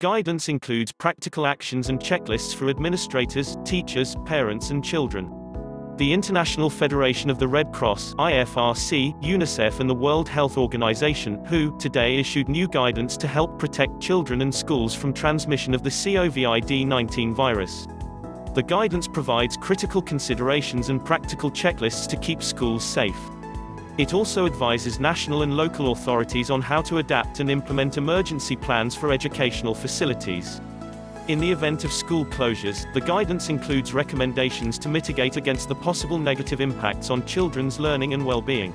Guidance includes practical actions and checklists for administrators, teachers, parents and children. The International Federation of the Red Cross (IFRC), UNICEF and the World Health Organization (WHO) today issued new guidance to help protect children and schools from transmission of the COVID-19 virus. The guidance provides critical considerations and practical checklists to keep schools safe. It also advises national and local authorities on how to adapt and implement emergency plans for educational facilities. In the event of school closures, the guidance includes recommendations to mitigate against the possible negative impacts on children's learning and well-being.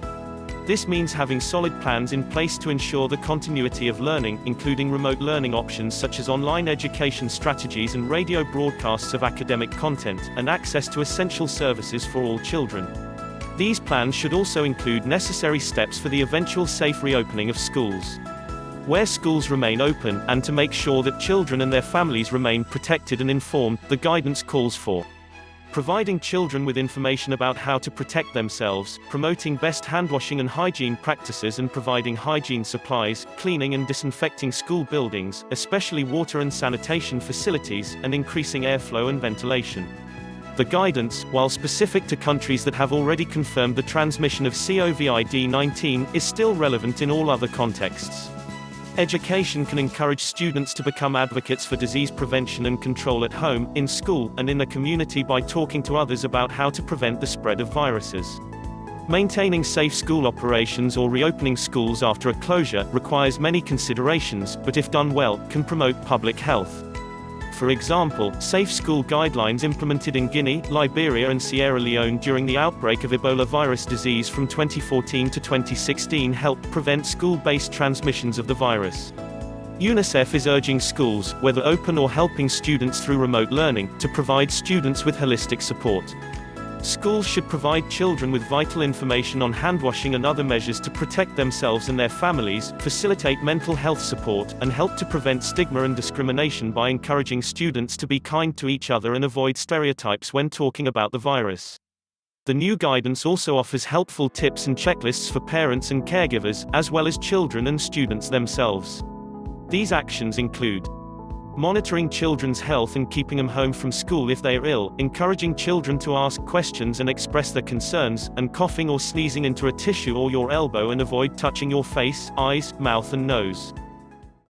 This means having solid plans in place to ensure the continuity of learning, including remote learning options such as online education strategies and radio broadcasts of academic content, and access to essential services for all children. These plans should also include necessary steps for the eventual safe reopening of schools. Where schools remain open, and to make sure that children and their families remain protected and informed, the guidance calls for providing children with information about how to protect themselves, promoting best handwashing and hygiene practices and providing hygiene supplies, cleaning and disinfecting school buildings, especially water and sanitation facilities, and increasing airflow and ventilation. The guidance, while specific to countries that have already confirmed the transmission of COVID-19, is still relevant in all other contexts. Education can encourage students to become advocates for disease prevention and control at home, in school, and in the community by talking to others about how to prevent the spread of viruses. Maintaining safe school operations or reopening schools after a closure requires many considerations, but if done well, can promote public health. For example, safe school guidelines implemented in Guinea, Liberia and Sierra Leone during the outbreak of Ebola virus disease from 2014 to 2016 helped prevent school-based transmissions of the virus. UNICEF is urging schools, whether open or helping students through remote learning, to provide students with holistic support. Schools should provide children with vital information on handwashing and other measures to protect themselves and their families, facilitate mental health support, and help to prevent stigma and discrimination by encouraging students to be kind to each other and avoid stereotypes when talking about the virus. The new guidance also offers helpful tips and checklists for parents and caregivers, as well as children and students themselves. These actions include monitoring children's health and keeping them home from school if they are ill, encouraging children to ask questions and express their concerns, and coughing or sneezing into a tissue or your elbow and avoid touching your face, eyes, mouth and nose.